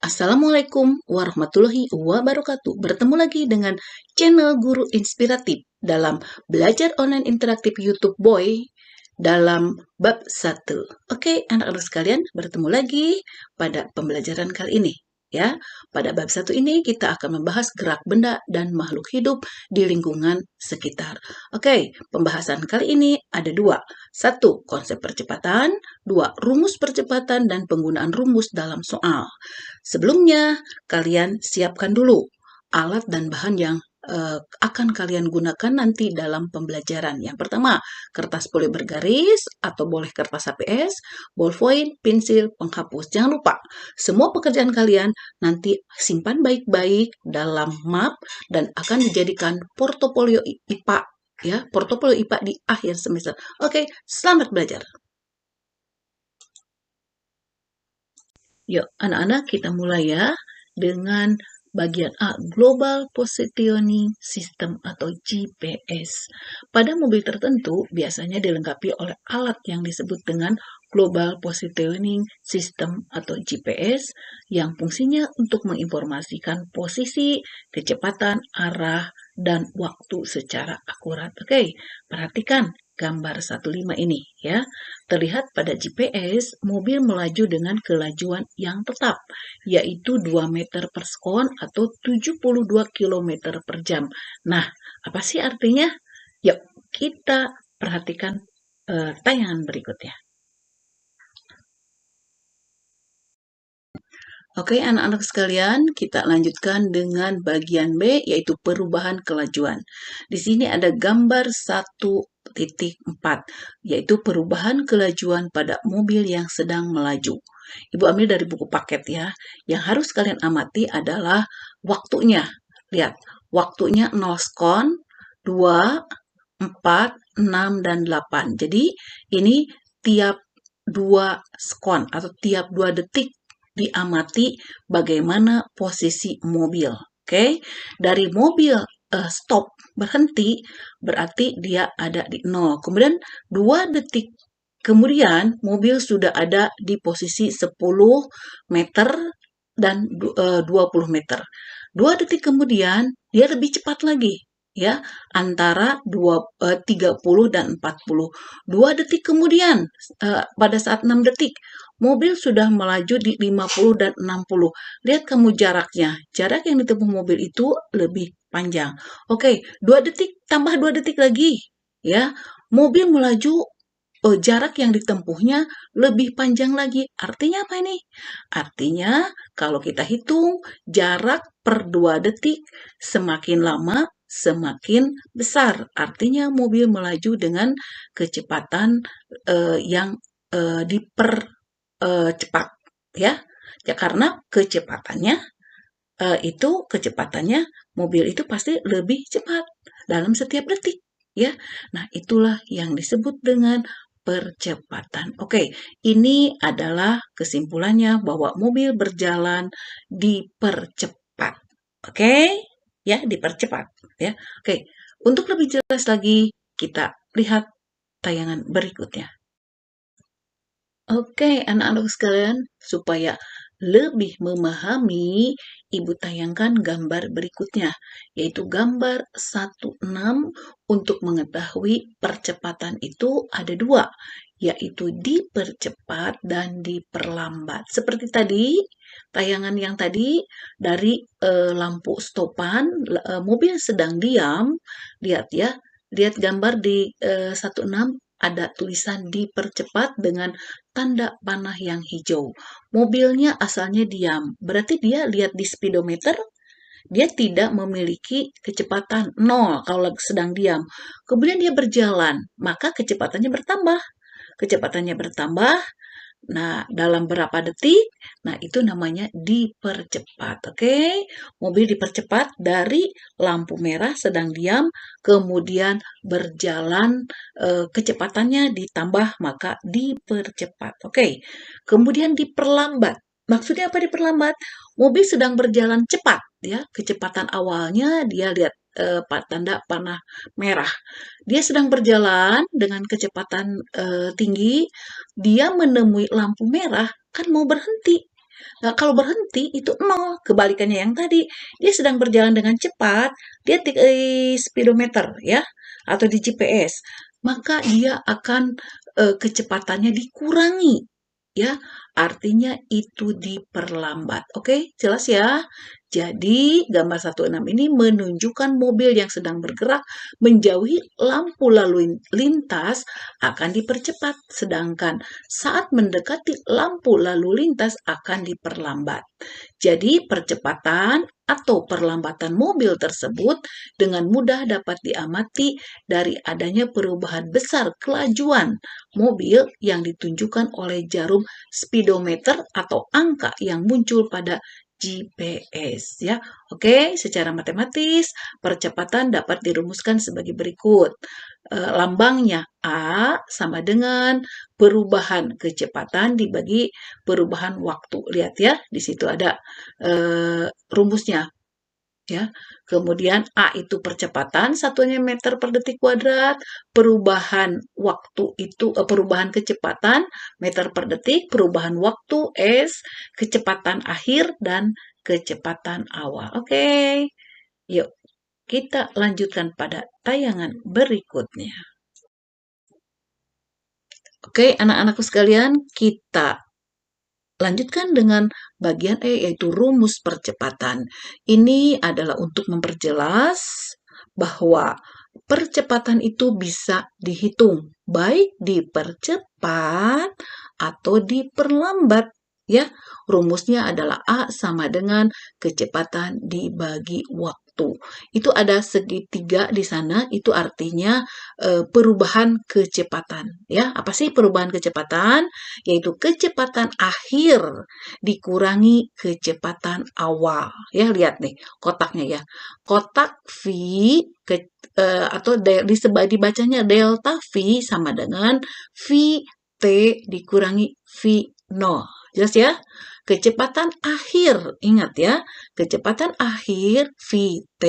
Assalamualaikum warahmatullahi wabarakatuh. Bertemu lagi dengan channel Guru Inspiratif dalam Belajar Online Interaktif YouTube Boy dalam bab 1. Oke, anak-anak sekalian, bertemu lagi pada pembelajaran kali ini. Ya, pada bab 1 ini kita akan membahas gerak benda dan makhluk hidup di lingkungan sekitar. Oke, pembahasan kali ini ada dua. Satu, konsep percepatan. Dua, rumus percepatan dan penggunaan rumus dalam soal. Sebelumnya, kalian siapkan dulu alat dan bahan yang akan kalian gunakan nanti dalam pembelajaran. Yang pertama, kertas boleh bergaris atau boleh kertas HPS, ballpoint, pensil, penghapus. Jangan lupa, semua pekerjaan kalian nanti simpan baik-baik dalam map dan akan dijadikan portofolio IPA, ya, portofolio IPA di akhir semester. Oke, selamat belajar. Yuk, anak-anak, kita mulai ya dengan bagian A, Global Positioning System atau GPS. Pada mobil tertentu, biasanya dilengkapi oleh alat yang disebut dengan Global Positioning System atau GPS yang fungsinya untuk menginformasikan posisi, kecepatan, arah, dan waktu secara akurat. Oke, perhatikan gambar 15 ini ya. Terlihat pada GPS, mobil melaju dengan kelajuan yang tetap, yaitu 2 meter per sekon atau 72 km per jam. Nah, apa sih artinya? Yuk, kita perhatikan tayangan berikutnya. Oke, anak-anak sekalian, kita lanjutkan dengan bagian B, yaitu perubahan kelajuan. Di sini ada gambar 1.4, yaitu perubahan kelajuan pada mobil yang sedang melaju. Ibu ambil dari buku paket ya. Yang harus kalian amati adalah waktunya. Lihat, waktunya 0 sekon, 2, 4, 6, dan 8. Jadi, ini tiap 2 sekon atau tiap 2 detik diamati bagaimana posisi mobil. Oke, dari mobil stop berhenti berarti dia ada di 0. Kemudian 2 detik kemudian mobil sudah ada di posisi 10 meter dan 20 meter. 2 detik kemudian dia lebih cepat lagi ya, antara 30 dan 40. 2 detik kemudian pada saat 6 detik mobil sudah melaju di 50 dan 60. Lihat kamu jaraknya. Jarak yang ditempuh mobil itu lebih panjang. Oke, 2 detik tambah 2 detik lagi. Ya, mobil melaju jarak yang ditempuhnya lebih panjang lagi. Artinya apa ini? Artinya kalau kita hitung jarak per 2 detik semakin lama semakin besar. Artinya mobil melaju dengan kecepatan yang cepat ya. Ya karena kecepatannya mobil itu pasti lebih cepat dalam setiap detik ya. Nah, itulah yang disebut dengan percepatan. Oke, ini adalah kesimpulannya bahwa mobil berjalan dipercepat. Oke? Ya, dipercepat ya. Oke, untuk lebih jelas lagi kita lihat tayangan berikutnya. Oke, anak-anak sekalian, supaya lebih memahami, Ibu tayangkan gambar berikutnya, yaitu gambar 16 untuk mengetahui percepatan itu ada dua, yaitu dipercepat dan diperlambat. Seperti tadi, tayangan yang tadi dari lampu stopan, mobil sedang diam, lihat ya, lihat gambar di 16 ada tulisan dipercepat dengan tanda panah yang hijau. Mobilnya asalnya diam, berarti dia lihat di speedometer, dia tidak memiliki kecepatan 0 kalau sedang diam. Kemudian dia berjalan, maka kecepatannya bertambah. Kecepatannya bertambah, nah dalam berapa detik, nah itu namanya dipercepat, oke? Mobil dipercepat dari lampu merah sedang diam, kemudian berjalan, kecepatannya ditambah, maka dipercepat, oke? Kemudian diperlambat. Maksudnya apa diperlambat? Mobil sedang berjalan cepat, ya. Kecepatan awalnya dia lihat tanda panah merah. Dia sedang berjalan dengan kecepatan tinggi, dia menemui lampu merah, kan mau berhenti. Nah, kalau berhenti itu 0, kebalikannya yang tadi. Dia sedang berjalan dengan cepat, dia di speedometer ya, atau di GPS, maka dia akan kecepatannya dikurangi ya. Artinya itu diperlambat. Oke, jelas ya? Jadi, gambar 16 ini menunjukkan mobil yang sedang bergerak menjauhi lampu lalu lintas akan dipercepat, sedangkan saat mendekati lampu lalu lintas akan diperlambat. Jadi, percepatan atau perlambatan mobil tersebut dengan mudah dapat diamati dari adanya perubahan besar kelajuan mobil yang ditunjukkan oleh jarum speedometer atau angka yang muncul pada GPS ya. Oke, secara matematis percepatan dapat dirumuskan sebagai berikut. Lambangnya A sama dengan perubahan kecepatan dibagi perubahan waktu. Lihat ya, di situ ada rumusnya ya. Kemudian A itu percepatan, satunya meter per detik kuadrat, perubahan waktu itu perubahan kecepatan meter per detik, perubahan waktu S, kecepatan akhir dan kecepatan awal. Oke. Yuk, kita lanjutkan pada tayangan berikutnya. Oke, anak-anakku sekalian, kita lanjutkan dengan bagian E, yaitu rumus percepatan. Ini adalah untuk memperjelas bahwa percepatan itu bisa dihitung, baik dipercepat atau diperlambat. Ya, rumusnya adalah A sama dengan kecepatan dibagi waktu. Itu ada segitiga di sana, itu artinya perubahan kecepatan. Ya, apa sih perubahan kecepatan? Yaitu kecepatan akhir dikurangi kecepatan awal. Ya, lihat nih kotaknya ya. Kotak V atau dibacanya delta V sama dengan VT dikurangi V0. Jelas ya? Kecepatan akhir, ingat ya, kecepatan akhir VT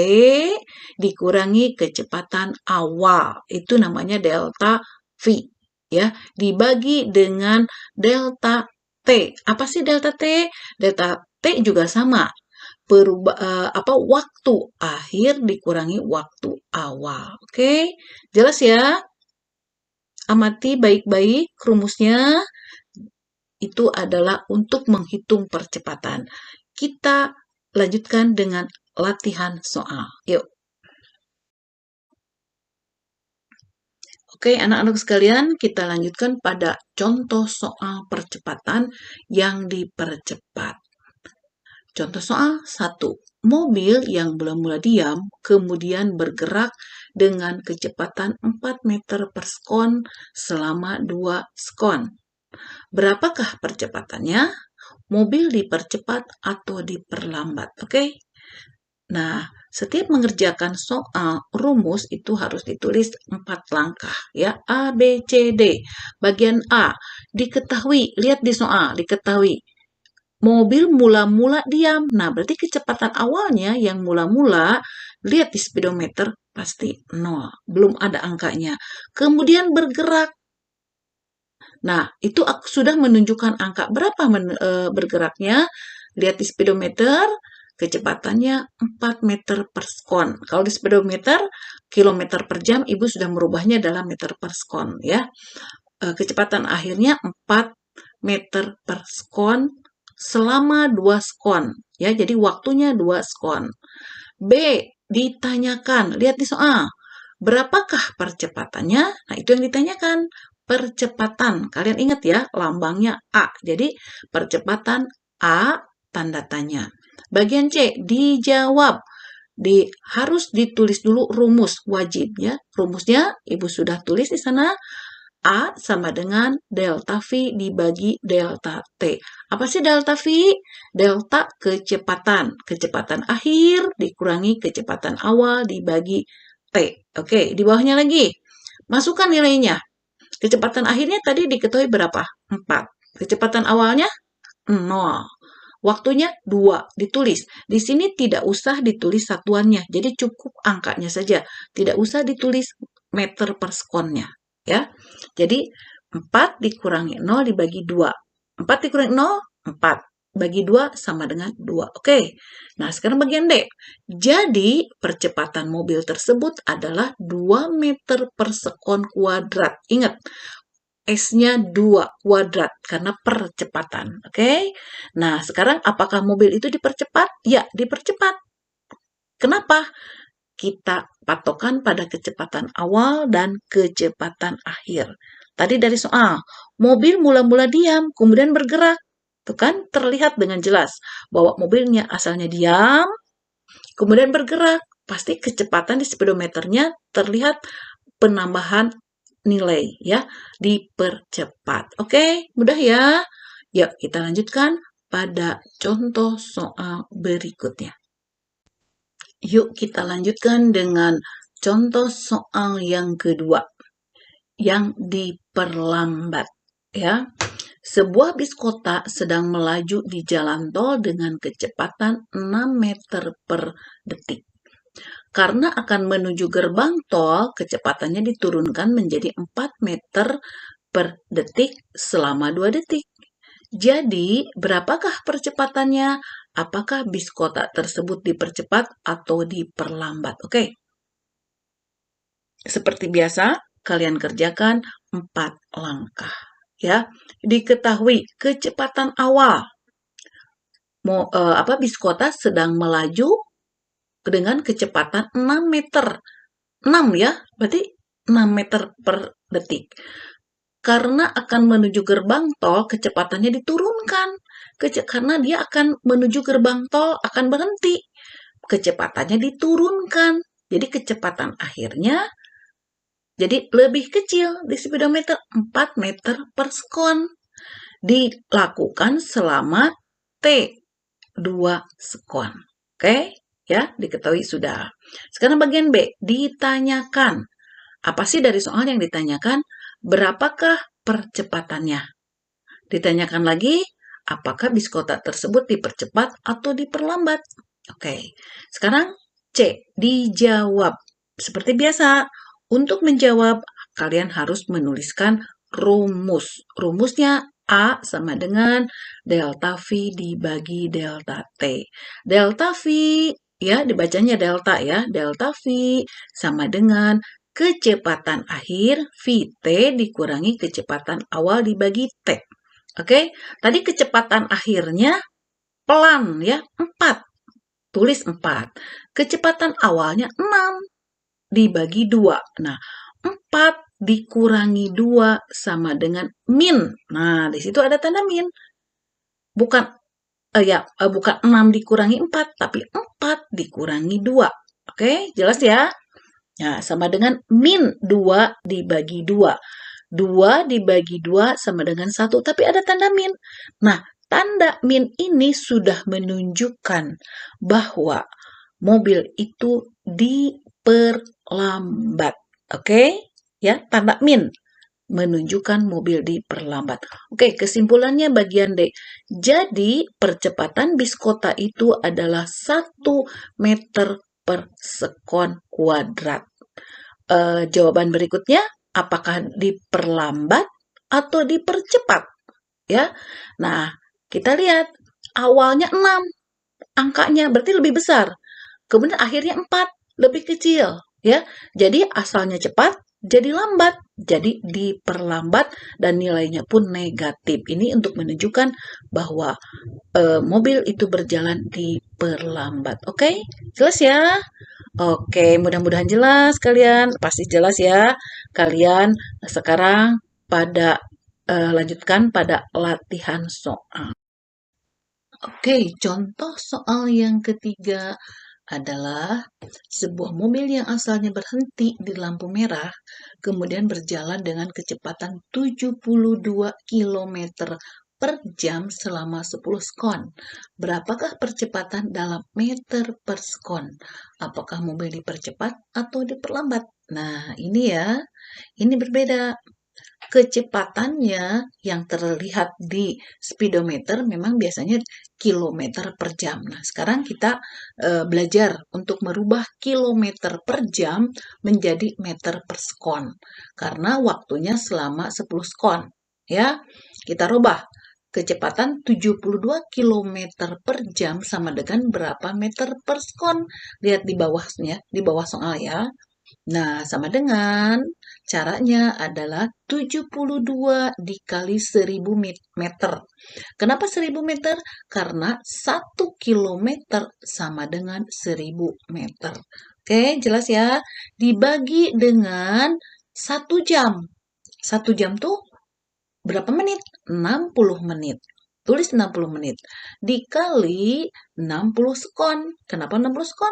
dikurangi kecepatan awal. Itu namanya delta V. Ya, dibagi dengan delta T. Apa sih delta T? Delta T juga sama. Waktu akhir dikurangi waktu awal. Oke, jelas ya? Amati baik-baik rumusnya. Itu adalah untuk menghitung percepatan. Kita lanjutkan dengan latihan soal. Yuk. Oke, anak-anak sekalian, kita lanjutkan pada contoh soal percepatan yang dipercepat. Contoh soal 1. Mobil yang mula-mula diam, kemudian bergerak dengan kecepatan 4 meter per sekon selama 2 sekon. Berapakah percepatannya? Mobil dipercepat atau diperlambat, oke? Nah, setiap mengerjakan soal rumus itu harus ditulis 4 langkah, ya. A, B, C, D. Bagian A, diketahui, lihat di soal, diketahui. Mobil mula-mula diam. Nah, berarti kecepatan awalnya yang mula-mula, lihat di speedometer, pasti 0. Belum ada angkanya. Kemudian bergerak. Nah, itu sudah menunjukkan angka berapa bergeraknya. Lihat di speedometer, kecepatannya 4 meter per sekon. Kalau di speedometer, kilometer per jam, Ibu sudah merubahnya dalam meter per sekon. Ya. Kecepatan akhirnya 4 meter per sekon selama 2 sekon. Ya, jadi waktunya 2 sekon. B, ditanyakan. Lihat di soal. Berapakah percepatannya? Nah, itu yang ditanyakan. Percepatan. Kalian ingat ya, lambangnya A. Jadi, percepatan A, tanda tanya. Bagian C, dijawab. Harus ditulis dulu rumus, wajib ya. Rumusnya, Ibu sudah tulis di sana. A sama dengan delta V dibagi delta T. Apa sih delta V? Delta kecepatan. Kecepatan akhir dikurangi kecepatan awal dibagi T. Oke, di bawahnya lagi. Masukkan nilainya. Kecepatan akhirnya tadi diketahui berapa? 4. Kecepatan awalnya 0. Waktunya 2. Ditulis. Di sini tidak usah ditulis satuannya. Jadi cukup angkanya saja. Tidak usah ditulis meter per sekonnya. Ya. Jadi 4 dikurangi 0 dibagi 2. 4 dikurangi 0, 4. bagi 2 sama dengan 2. Oke, nah sekarang bagian D. Jadi percepatan mobil tersebut adalah 2 meter per sekon kuadrat. Ingat, S-nya 2 kuadrat karena percepatan. Oke, nah sekarang apakah mobil itu dipercepat? Ya, dipercepat. Kenapa? Kita patokan pada kecepatan awal dan kecepatan akhir. Tadi dari soal, mobil mula-mula diam, kemudian bergerak. Itu kan terlihat dengan jelas bahwa mobilnya asalnya diam, kemudian bergerak. Pasti kecepatan di speedometernya terlihat penambahan nilai ya, dipercepat. Oke, mudah ya. Yuk kita lanjutkan pada contoh soal berikutnya. Yuk kita lanjutkan dengan contoh soal yang kedua, yang diperlambat. Ya, sebuah bis kota sedang melaju di jalan tol dengan kecepatan 6 meter per detik. Karena akan menuju gerbang tol, kecepatannya diturunkan menjadi 4 meter per detik selama 2 detik. Jadi, berapakah percepatannya? Apakah bis kota tersebut dipercepat atau diperlambat? Oke. Seperti biasa, kalian kerjakan 4 langkah. Ya, diketahui kecepatan awal. Bis kota sedang melaju dengan kecepatan 6 meter. 6 ya, berarti 6 meter per detik. Karena akan menuju gerbang tol, kecepatannya diturunkan. Karena dia akan menuju gerbang tol, akan berhenti. Kecepatannya diturunkan. Jadi kecepatan akhirnya jadi lebih kecil di speedometer 4 meter per sekon. Dilakukan selama T 2 sekon. Oke, ya, diketahui sudah. Sekarang bagian B, ditanyakan. Apa sih dari soal yang ditanyakan? Berapakah percepatannya? Ditanyakan lagi, apakah bis kota tersebut dipercepat atau diperlambat? Oke, sekarang C, dijawab. Seperti biasa, untuk menjawab, kalian harus menuliskan rumus. Rumusnya A sama dengan delta V dibagi delta T. Delta V, ya dibacanya delta ya. Delta V sama dengan kecepatan akhir Vt dikurangi kecepatan awal dibagi T. Oke, tadi kecepatan akhirnya pelan ya, 4. Tulis 4. Kecepatan awalnya 6 dibagi 2. Nah, 4 dikurangi 2 sama dengan min. Nah, di situ ada tanda min. Bukan bukan 6 dikurangi 4, tapi 4 dikurangi 2. Oke, jelas ya? Nah, sama dengan min 2 dibagi 2. 2 dibagi 2 sama dengan 1, tapi ada tanda min. Nah, tanda min ini sudah menunjukkan bahwa mobil itu diperlambat. Oke? Ya, tanda min menunjukkan mobil diperlambat. Oke, kesimpulannya bagian D. Jadi, percepatan bis kota itu adalah 1 meter per sekon kuadrat. Jawaban berikutnya, apakah diperlambat atau dipercepat? Ya. Nah, kita lihat awalnya 6 angkanya berarti lebih besar. Kemudian akhirnya 4 lebih kecil, ya. Jadi asalnya cepat jadi lambat, jadi diperlambat dan nilainya pun negatif. Ini untuk menunjukkan bahwa mobil itu berjalan diperlambat. Oke, jelas ya? Oke, mudah-mudahan jelas kalian. Pasti jelas ya. Kalian sekarang lanjutkan pada latihan soal. Oke, contoh soal yang ketiga adalah sebuah mobil yang asalnya berhenti di lampu merah, kemudian berjalan dengan kecepatan 72 km per jam selama 10 sekon. Berapakah percepatan dalam meter per sekon? Apakah mobil dipercepat atau diperlambat? Nah, ini ya, ini berbeda. Kecepatannya yang terlihat di speedometer memang biasanya kilometer per jam. Nah, sekarang kita belajar untuk merubah kilometer per jam menjadi meter per sekon. Karena waktunya selama 10 sekon. Ya, kita rubah. kecepatan 72 km per jam sama dengan berapa meter per sekon? Lihat di bawahnya, di bawah soal ya. Nah, sama dengan caranya adalah 72 dikali 1000 meter. Kenapa 1000 meter? Karena 1 kilometer sama dengan 1000 meter. Oke, jelas ya? Dibagi dengan 1 jam. 1 jam tuh berapa menit? 60 menit. Tulis 60 menit. Dikali 60 sekon. Kenapa 60 sekon?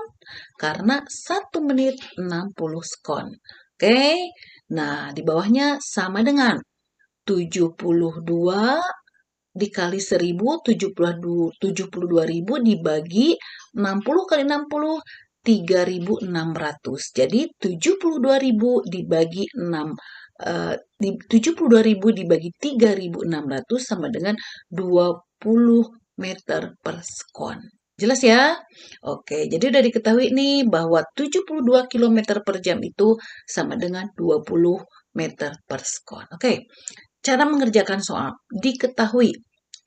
Karena 1 menit 60 sekon. Oke. Nah, di bawahnya sama dengan 72 dikali 1000, 72.000 dibagi 60 kali 60, 3.600. Jadi 72.000 dibagi 6 72.000 dibagi 3.600 sama dengan 20 meter per sekon. Jelas ya? Oke, jadi udah diketahui nih bahwa 72 km per jam itu sama dengan 20 meter per sekon. Oke, cara mengerjakan soal. Diketahui.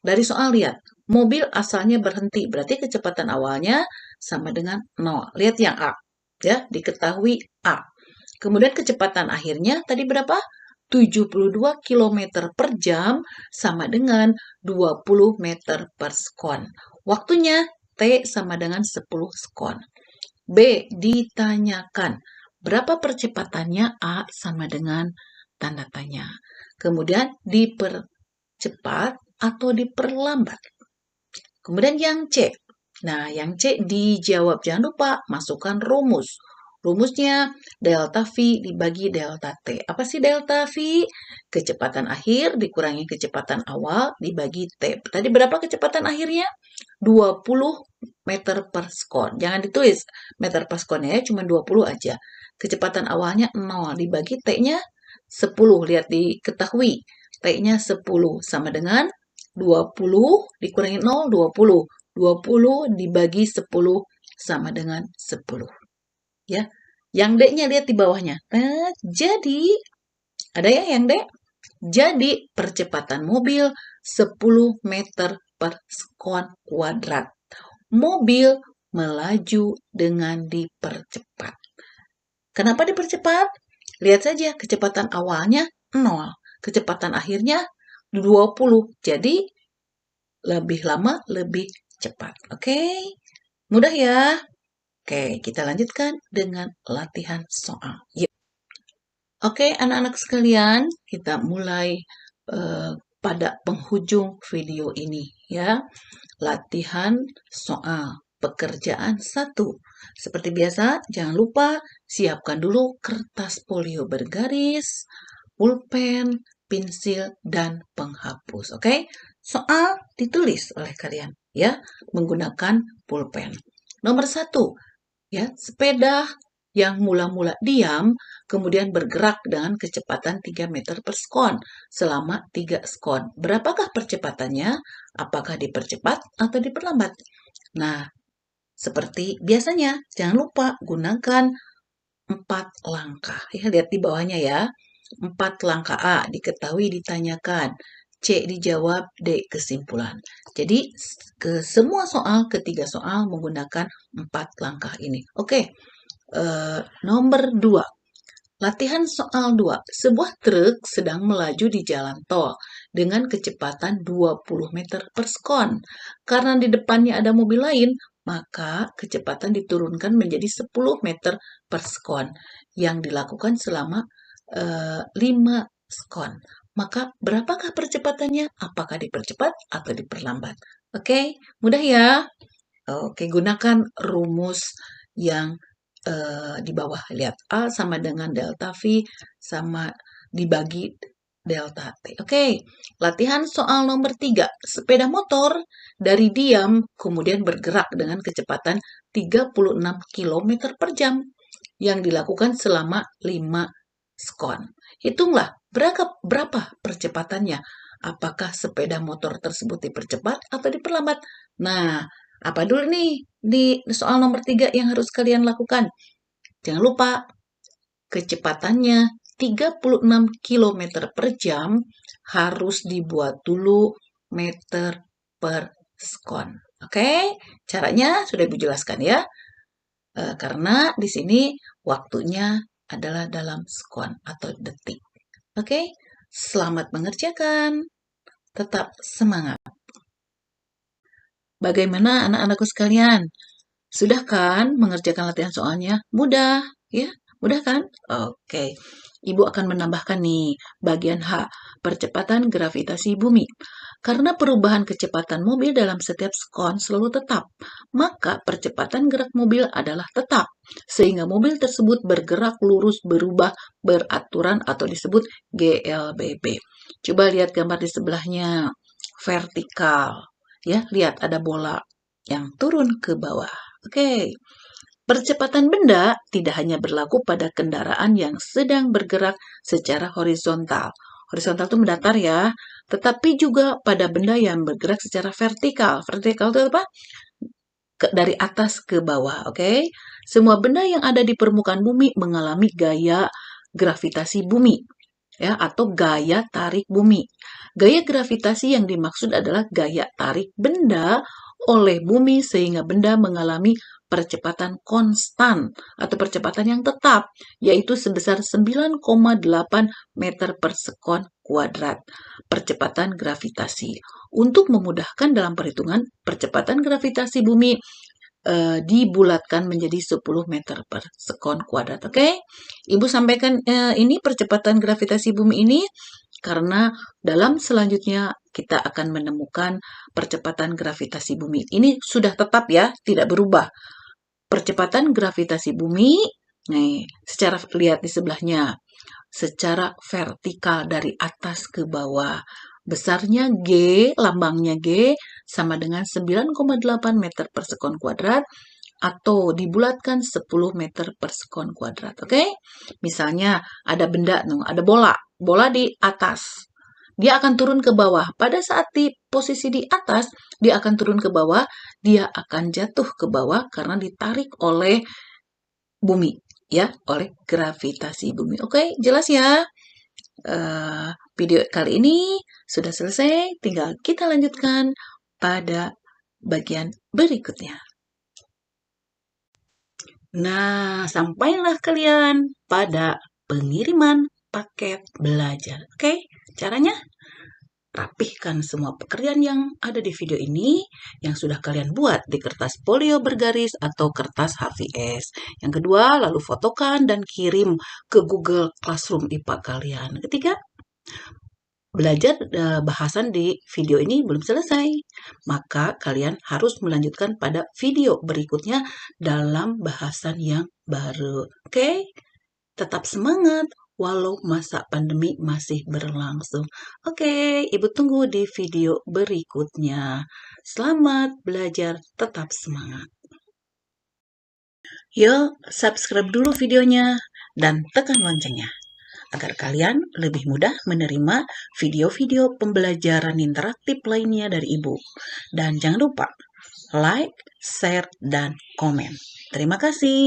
Dari soal lihat, mobil asalnya berhenti, berarti kecepatan awalnya sama dengan 0. Lihat yang A. Ya, diketahui A. Kemudian kecepatan akhirnya tadi berapa? 72 km per jam sama dengan 20 meter per sekon. Waktunya T sama dengan 10 sekon. B, ditanyakan berapa percepatannya A sama dengan tanda tanya. Kemudian dipercepat atau diperlambat. Kemudian yang C. Nah, yang C dijawab. Jangan lupa masukkan rumus. Rumusnya delta V dibagi delta T. Apa sih delta V? Kecepatan akhir dikurangi kecepatan awal dibagi T. Tadi berapa kecepatan akhirnya? 20 meter per sekon. Jangan ditulis meter per sekon ya, cuma 20 aja. Kecepatan awalnya 0 dibagi T-nya 10. Lihat diketahui. T-nya 10 sama dengan 20 dikurangi 0, 20. 20 dibagi 10 sama dengan 10. Ya, yang D-nya lihat di bawahnya. Nah, jadi, ada ya yang D? Jadi, percepatan mobil 10 meter per sekon kuadrat. Mobil melaju dengan dipercepat. Kenapa dipercepat? Lihat saja, kecepatan awalnya 0. Kecepatan akhirnya 20. Jadi, lebih lama, lebih cepat. Oke? Mudah ya? Oke, kita lanjutkan dengan latihan soal. Yuk. Oke, anak-anak sekalian, kita mulai pada penghujung video ini ya. Latihan soal pekerjaan 1. Seperti biasa, jangan lupa siapkan dulu kertas polio bergaris, pulpen, pensil, dan penghapus. Oke, soal ditulis oleh kalian ya menggunakan pulpen. Nomor 1, ya, sepeda yang mula-mula diam, kemudian bergerak dengan kecepatan 3 meter per sekon selama 3 sekon. Berapakah percepatannya? Apakah dipercepat atau diperlambat? Nah, seperti biasanya, jangan lupa gunakan 4 langkah. Ya, lihat di bawahnya ya. 4 langkah. A, diketahui, ditanyakan. C, dijawab. D, kesimpulan. Jadi, ke semua soal, ketiga soal menggunakan 4 langkah ini. Oke, nomor 2. Latihan soal 2. Sebuah truk sedang melaju di jalan tol dengan kecepatan 20 meter per sekon. Karena di depannya ada mobil lain, maka kecepatan diturunkan menjadi 10 meter per sekon yang dilakukan selama 5 sekon. Maka berapakah percepatannya? Apakah dipercepat atau diperlambat? Oke, mudah ya? Oke, gunakan rumus yang di bawah. Lihat, A sama dengan delta V sama dibagi delta T. Oke, latihan soal nomor 3. Sepeda motor dari diam kemudian bergerak dengan kecepatan 36 km per jam yang dilakukan selama 5 sekon. Hitunglah berapa percepatannya. Apakah sepeda motor tersebut dipercepat atau diperlambat? Nah, apa dulu nih di soal nomor 3 yang harus kalian lakukan? Jangan lupa, kecepatannya 36 km per jam harus dibuat dulu meter per sekon. Oke, caranya sudah Ibu jelaskan ya. Karena di sini waktunya adalah dalam sekon atau detik. Oke, selamat mengerjakan. Tetap semangat. Bagaimana anak-anakku sekalian? Sudah kan mengerjakan latihan soalnya? Mudah, ya? Mudah kan? Oke. Ibu akan menambahkan nih bagian H, percepatan gravitasi bumi. Karena perubahan kecepatan mobil dalam setiap sekon selalu tetap, maka percepatan gerak mobil adalah tetap. Sehingga mobil tersebut bergerak lurus berubah beraturan atau disebut GLBB. Coba lihat gambar di sebelahnya. Vertikal. Ya, lihat ada bola yang turun ke bawah. Oke, percepatan benda tidak hanya berlaku pada kendaraan yang sedang bergerak secara horizontal. Horizontal itu mendatar ya, tetapi juga pada benda yang bergerak secara vertikal. Vertikal itu apa? Dari atas ke bawah, oke? Semua benda yang ada di permukaan bumi mengalami gaya gravitasi bumi, ya, atau gaya tarik bumi. Gaya gravitasi yang dimaksud adalah gaya tarik benda oleh bumi sehingga benda mengalami percepatan konstan atau percepatan yang tetap, yaitu sebesar 9,8 meter per sekon kuadrat. Percepatan gravitasi. Untuk memudahkan dalam perhitungan, percepatan gravitasi bumi dibulatkan menjadi 10 meter per sekon kuadrat. Oke? Ibu sampaikan ini percepatan gravitasi bumi ini karena dalam selanjutnya kita akan menemukan percepatan gravitasi bumi. Ini sudah tetap ya, tidak berubah. Percepatan gravitasi bumi, nih, secara lihat di sebelahnya, secara vertikal dari atas ke bawah. Besarnya G, lambangnya G, sama dengan 9,8 meter per sekon kuadrat, atau dibulatkan 10 meter per sekon kuadrat. Oke? Misalnya ada benda, ada bola di atas. Dia akan turun ke bawah. Pada saat di posisi di atas, dia akan turun ke bawah, dia akan jatuh ke bawah karena ditarik oleh bumi, ya, oleh gravitasi bumi. Oke, jelas ya? Video kali ini sudah selesai, tinggal kita lanjutkan pada bagian berikutnya. Nah, sampailah kalian pada pengiriman paket belajar. Oke, caranya rapihkan semua pekerjaan yang ada di video ini yang sudah kalian buat di kertas folio bergaris atau kertas HVS. Yang kedua, lalu fotokan dan kirim ke Google Classroom IPA kalian. Ketiga, belajar bahasan di video ini belum selesai. Maka kalian harus melanjutkan pada video berikutnya dalam bahasan yang baru. Oke? Tetap semangat walau masa pandemi masih berlangsung. Oke, Ibu tunggu di video berikutnya. Selamat belajar, tetap semangat. Yuk, subscribe dulu videonya dan tekan loncengnya agar kalian lebih mudah menerima video-video pembelajaran interaktif lainnya dari Ibu. Dan jangan lupa like, share, dan komen. Terima kasih.